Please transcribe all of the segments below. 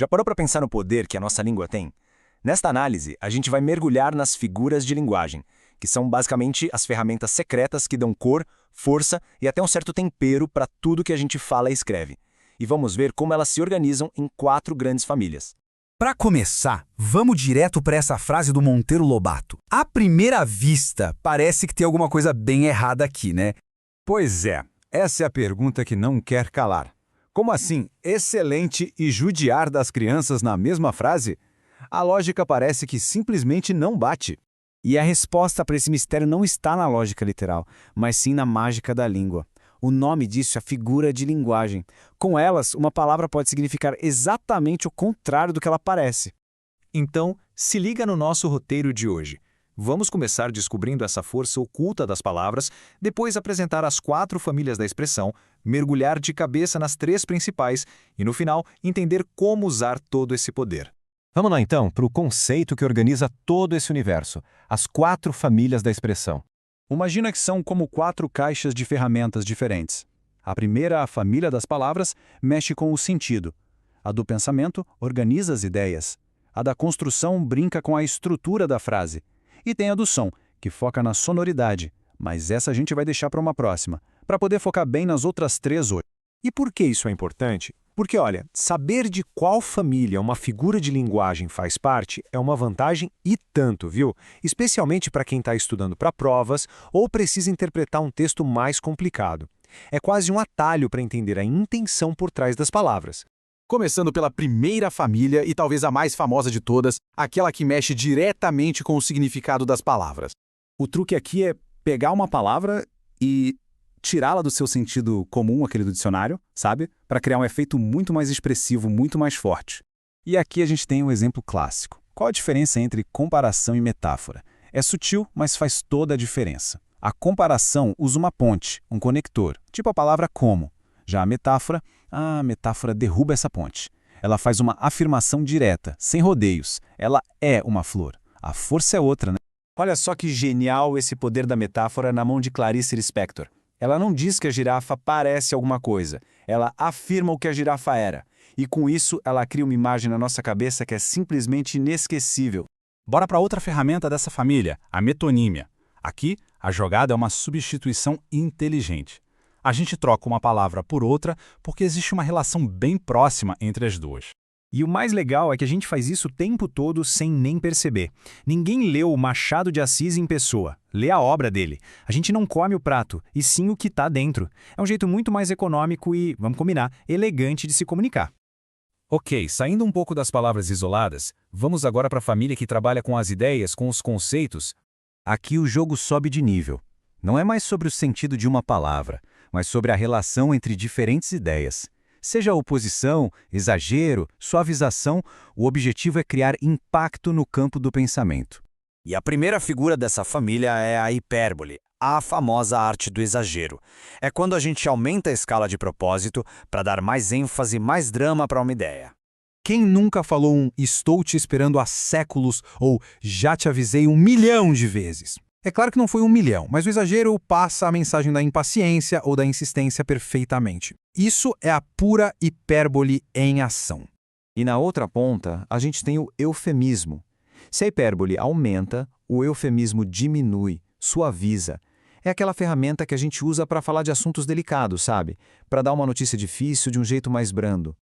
Já parou para pensar no poder que a nossa língua tem? Nesta análise, a gente vai mergulhar nas figuras de linguagem, que são basicamente as ferramentas secretas que dão cor, força e até um certo tempero para tudo que a gente fala e escreve. E vamos ver como elas se organizam em 4 grandes famílias. Para começar, vamos direto para essa frase do Monteiro Lobato. À primeira vista, parece que tem alguma coisa bem errada aqui, né? Pois é, essa é a pergunta que não quer calar. Como assim, excelente e judiar das crianças na mesma frase? A lógica parece que simplesmente não bate. E a resposta para esse mistério não está na lógica literal, mas sim na mágica da língua. O nome disso é figura de linguagem. Com elas, uma palavra pode significar exatamente o contrário do que ela parece. Então, se liga no nosso roteiro de hoje. Vamos começar descobrindo essa força oculta das palavras, depois apresentar as 4 famílias da expressão, mergulhar de cabeça nas 3 principais e, no final, entender como usar todo esse poder. Vamos lá então para o conceito que organiza todo esse universo, as 4 famílias da expressão. Imagina que são como 4 caixas de ferramentas diferentes. A primeira, a família das palavras, mexe com o sentido. A do pensamento organiza as ideias. A da construção brinca com a estrutura da frase. E tem a do som, que foca na sonoridade. Mas essa a gente vai deixar para uma próxima, para poder focar bem nas outras 3 hoje. E por que isso é importante? Porque, olha, saber de qual família uma figura de linguagem faz parte é uma vantagem e tanto, viu? Especialmente para quem está estudando para provas ou precisa interpretar um texto mais complicado. É quase um atalho para entender a intenção por trás das palavras. Começando pela primeira família e talvez a mais famosa de todas, aquela que mexe diretamente com o significado das palavras. O truque aqui é pegar uma palavra e tirá-la do seu sentido comum, aquele do dicionário, sabe? Para criar um efeito muito mais expressivo, muito mais forte. E aqui a gente tem um exemplo clássico. Qual a diferença entre comparação e metáfora? É sutil, mas faz toda a diferença. A comparação usa uma ponte, um conector, tipo a palavra como. Já a metáfora derruba essa ponte. Ela faz uma afirmação direta, sem rodeios. Ela é uma flor. A força é outra, né? Olha só que genial esse poder da metáfora na mão de Clarice Lispector. Ela não diz que a girafa parece alguma coisa, ela afirma o que a girafa era. E com isso, ela cria uma imagem na nossa cabeça que é simplesmente inesquecível. Bora para outra ferramenta dessa família, a metonímia. Aqui, a jogada é uma substituição inteligente. A gente troca uma palavra por outra porque existe uma relação bem próxima entre as duas. E o mais legal é que a gente faz isso o tempo todo sem nem perceber. Ninguém leu o Machado de Assis em pessoa, lê a obra dele. A gente não come o prato, e sim o que está dentro. É um jeito muito mais econômico e, vamos combinar, elegante de se comunicar. Ok, saindo um pouco das palavras isoladas, vamos agora para a família que trabalha com as ideias, com os conceitos. Aqui o jogo sobe de nível. Não é mais sobre o sentido de uma palavra, mas sobre a relação entre diferentes ideias. Seja oposição, exagero, suavização, o objetivo é criar impacto no campo do pensamento. E a primeira figura dessa família é a hipérbole, a famosa arte do exagero. É quando a gente aumenta a escala de propósito para dar mais ênfase, mais drama para uma ideia. Quem nunca falou um "estou te esperando há séculos" ou "já te avisei 1.000.000 de vezes"? É claro que não foi 1.000.000, mas o exagero passa a mensagem da impaciência ou da insistência perfeitamente. Isso é a pura hipérbole em ação. E na outra ponta, a gente tem o eufemismo. Se a hipérbole aumenta, o eufemismo diminui, suaviza. É aquela ferramenta que a gente usa para falar de assuntos delicados, sabe? Para dar uma notícia difícil de um jeito mais brando.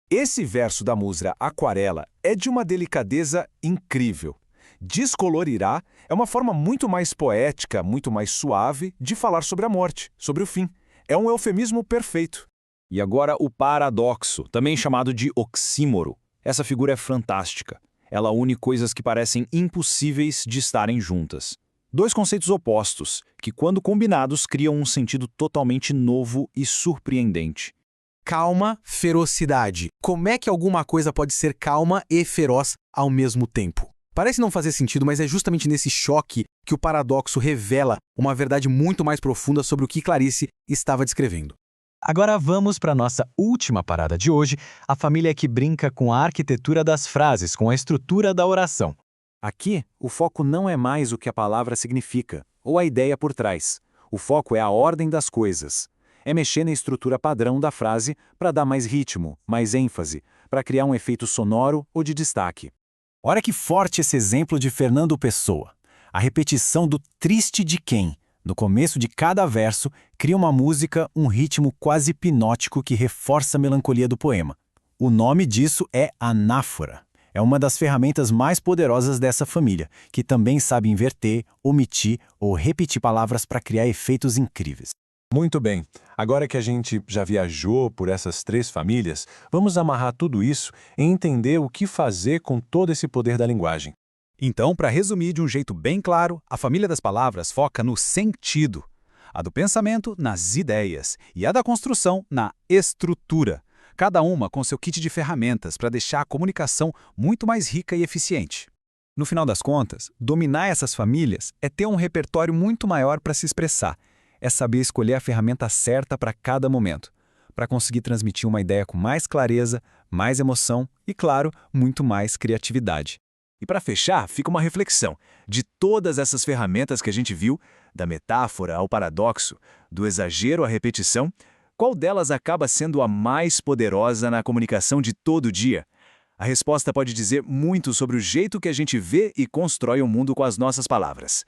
Esse verso da música Aquarela é de uma delicadeza incrível. Descolorirá é uma forma muito mais poética, muito mais suave de falar sobre a morte, sobre o fim. É um eufemismo perfeito. E agora o paradoxo, também chamado de oxímoro. Essa figura é fantástica. Ela une coisas que parecem impossíveis de estarem juntas. 2 conceitos opostos, que quando combinados criam um sentido totalmente novo e surpreendente. Calma, ferocidade. Como é que alguma coisa pode ser calma e feroz ao mesmo tempo? Parece não fazer sentido, mas é justamente nesse choque que o paradoxo revela uma verdade muito mais profunda sobre o que Clarice estava descrevendo. Agora vamos para a nossa última parada de hoje, a família que brinca com a arquitetura das frases, com a estrutura da oração. Aqui, o foco não é mais o que a palavra significa, ou a ideia por trás. O foco é a ordem das coisas. É mexer na estrutura padrão da frase para dar mais ritmo, mais ênfase, para criar um efeito sonoro ou de destaque. Olha que forte esse exemplo de Fernando Pessoa. A repetição do triste de quem, no começo de cada verso, cria uma música, um ritmo quase hipnótico que reforça a melancolia do poema. O nome disso é anáfora. É uma das ferramentas mais poderosas dessa família, que também sabe inverter, omitir ou repetir palavras para criar efeitos incríveis. Muito bem. Agora que a gente já viajou por essas 3 famílias, vamos amarrar tudo isso e entender o que fazer com todo esse poder da linguagem. Então, para resumir de um jeito bem claro, a família das palavras foca no sentido, a do pensamento nas ideias e a da construção na estrutura, cada uma com seu kit de ferramentas para deixar a comunicação muito mais rica e eficiente. No final das contas, dominar essas famílias é ter um repertório muito maior para se expressar, é saber escolher a ferramenta certa para cada momento, para conseguir transmitir uma ideia com mais clareza, mais emoção e, claro, muito mais criatividade. E para fechar, fica uma reflexão. De todas essas ferramentas que a gente viu, da metáfora ao paradoxo, do exagero à repetição, qual delas acaba sendo a mais poderosa na comunicação de todo dia? A resposta pode dizer muito sobre o jeito que a gente vê e constrói o mundo com as nossas palavras.